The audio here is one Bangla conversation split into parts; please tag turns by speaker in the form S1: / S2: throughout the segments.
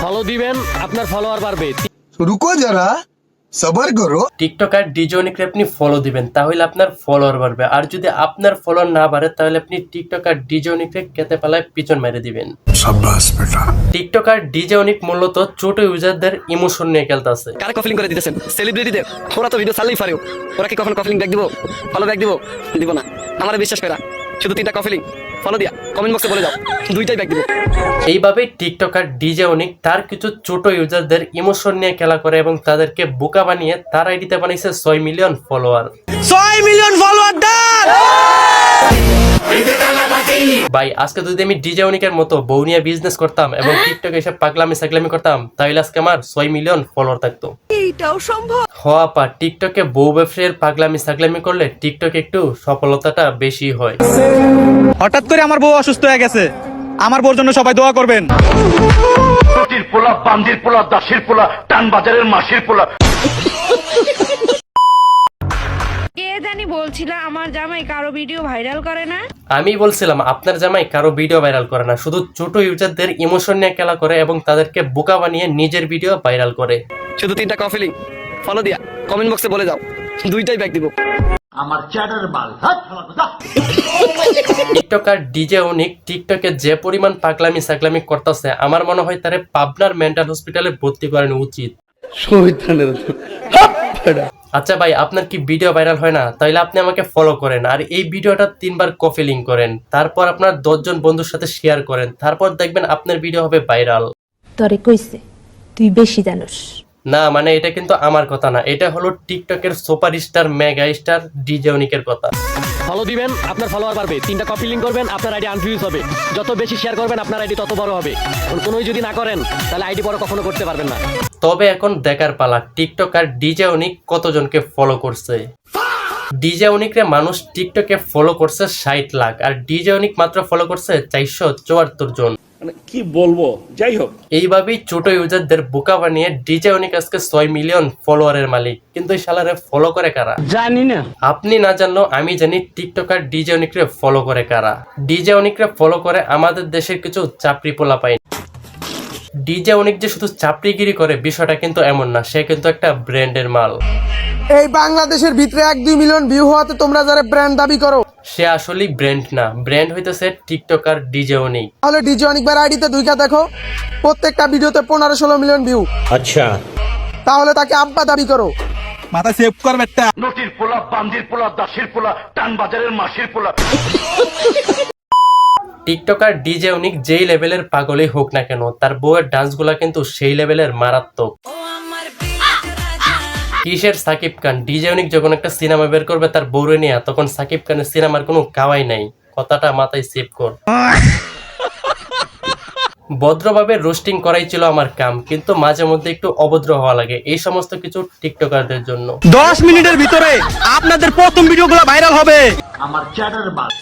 S1: ফলো দিবেন, আপনার ফলোয়ার বাড়বে।
S2: রুকো যারা, সবার করো।
S3: টিকটকার ডিজনিকে আপনি ফলো দিবেন, তাহলে আপনার ফলোয়ার বাড়বে। আর যদি আপনার ফলোয়ার না বাড়ে, তাহলে আপনি টিকটকার ডিজনিকে কেতে পালায় পিছন মেরে দিবেন।
S2: সাব্বাস বেটা।
S3: টিকটকার ডিজনিক মূলত ছোট ইউজারদের ইমোশন নিয়ে খেলতেছে।
S4: কারা কফলিং করে দিতেছেন? সেলিব্রিটিদের। ওরা তো ভিডিও ছাড়লেই পারে। ওরা কি কখনো কফলিং ব্যাক দিব? ফলো ব্যাক দিব? দিব না। আমারে বিশ্বাস করা, শুধু 3টা কফলিং ফলো দিয়া কমেন্ট বক্সে বলে দাও, 2টাই ব্যাক দিব।
S3: এইভাবে টিকটকার ডিজনিক তার কিছু ছোট ইউজারদের ইমোশন নিয়ে খেলা করে এবং তাদেরকে বোকা বানিয়ে তার আইডিতে বানিয়েছে 6 মিলিয়ন ফলোয়ার।
S4: 6 মিলিয়ন ফলোয়ার দাও
S3: ভাই, আজকে যদি আমি ডিজনিকের মতো বউ নিয়ে বিজনেস করতাম এবং টিকটকে এসে পাগলামি সাগলামি করতাম, তাহলে আজকে আমার 6 মিলিয়ন ফলোয়ার থাকতো।
S5: এইটাও সম্ভব।
S3: আপা, টিকটকে বউ ব্যবসায়ের পাগলামি সাগলামি করলে টিকটকে একটু সফলতাটা বেশি হয়।
S6: হঠাৎ করে আমার বউ অসুস্থ হয়ে গেছে, আমার বউর জন্য সবাই দোয়া করবেন।
S7: রুটির পোলা, বান্দির পোলা, দাসির পোলা, টান বাজারের মাসির পোলা।
S5: কে জানি বলছিল আমার জামাই কারো ভিডিও ভাইরাল করে না।
S3: আমি বলছিলাম আপনার জামাই কারো ভিডিও ভাইরাল করে না, শুধু ছোট ইউজারদের ইমোশন নিয়ে খেলা করে এবং তাদেরকে বোকা বানিয়ে নিজের ভিডিও ভাইরাল করে।
S4: শুধু 3টা কফলিং ফলো দিয়া কমেন্ট বক্সে বলে দাও, 2টাই ব্যাক দিব।
S7: আমার চ্যাটার বাল।
S3: টিকটকার ডিজনিক টিকটকে যে পরিমাণ পাগলামি সাগলামি করতেছে, আমার মনে হয় তারে পাবনার মেন্টাল হসপিটালে ভর্তি করানো উচিত। আচ্ছা ভাই, আপনার কি ভিডিও ভাইরাল হয় না? তাহলে আপনি আমাকে ফলো করেন আর এই ভিডিওটা 3বার কপি লিংক করেন, তারপর আপনার 10 জন বন্ধুর সাথে শেয়ার করেন, তারপর দেখবেন আপনার ভিডিও হবে ভাইরাল।
S8: তোরে কইছে তুই বেশি জানোস
S3: না মানে এটা কিন্তু আমার কথা না, এটা হলো টিকটকের সুপারস্টার মেগা স্টার ডিজনিকের কথা।
S1: ফলো দিবেন, আপনার ফলোয়ার বাড়বে। 3টা কপি লিংক করবেন, আপনার আইডি আনভিউজ হবে। যত বেশি শেয়ার করবেন, আপনার আইডি তত বড় হবে। কোনোই যদি না করেন, তাহলে আইডি বড় কখনো করতে পারবেন না।
S3: তবে এখন দেখার পালা টিকটকার ডিজনিক কতজনকে ফলো করছে। ডিজনিকরে মানুষ টিকটকে ফলো করছে 60 লাখ, আর ডিজনিক মাত্র ফলো করছে 474 জন।
S7: কি বলবো, যাই হোক।
S3: এইভাবেই ছোট ইউজারদের বোকা বানিয়ে ডিজনিক আজকে 6 মিলিয়ন ফলোয়ারের মালিক। কিন্তু এই শালারে ফলো করে কারা
S1: জানি না।
S3: আপনি না জানলেও আমি জানি টিকটকার ডিজনিকরে ফলো করে কারা। ডিজনিকরে ফলো করে আমাদের দেশের কিছু চাপরি পোলা পাই। ডিজনিক যে শুধু চাপরিগিরি করে বিষয়টা কিন্তু এমন না, সে কিন্তু একটা ব্র্যান্ডের মাল।
S9: এই বাংলাদেশের ভিতরে 1-2 মিলিয়ন ভিউ হওয়াতে তোমরা যারা ব্র্যান্ড দাবি করো,
S3: সে আসলেই ব্র্যান্ড না, ব্র্যান্ড হইতেছে টিকটকার ডিজনিক।
S9: তাহলে ডিজে অনেকবার আইডিতে ঢুইকা দেখো, প্রত্যেকটা ভিডিওতে 15-16 মিলিয়ন ভিউ।
S7: আচ্ছা,
S9: তাহলে তাকে আব্বা দাবি করো।
S6: মাথা সেভ করবে একটা।
S7: রুটির পোলা, বান্দির পোলা, দাসির পোলা, টান বাজারের মাসির পোলা।
S3: টিকটকার ডিজনিক যেই লেভেলের পাগলই হোক না কেন, তার বউয়ের ডান্সগুলা কিন্তু সেই লেভেলের মারাত্মক। কিসের সাকিব খান, ডিজনিক যখন একটা সিনেমা বের করবে তার বউরে নিয়ে, তখন সাকিব খানের সিনেমার কোনো কাওয়াই নাই। কথাটা মাথায় সেভ কর। ভদ্রভাবে রোস্টিং করাই ছিল আমার কাম, কিন্তু মাঝে মধ্যে একটু অভদ্র হওয়া লাগে, এই সমস্ত কিছু টিকটকারদের জন্য।
S6: 10 মিনিটের ভিতরে আপনাদের প্রথম ভিডিওগুলো ভাইরাল হবে।
S7: আমার চ্যাটার বাল।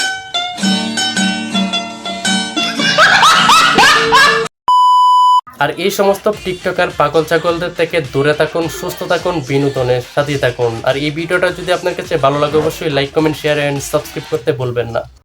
S3: আর এই সমস্ত টিকটকার পাগল ছাগলদের থেকে দূরে থাকুন, সুস্থ থাকুন, বিনোদনের সাথে থাকুন। আর এই ভিডিওটা যদি আপনার কাছে ভালো লাগে, অবশ্যই like, comment, share and subscribe করতে ভুলবেন না।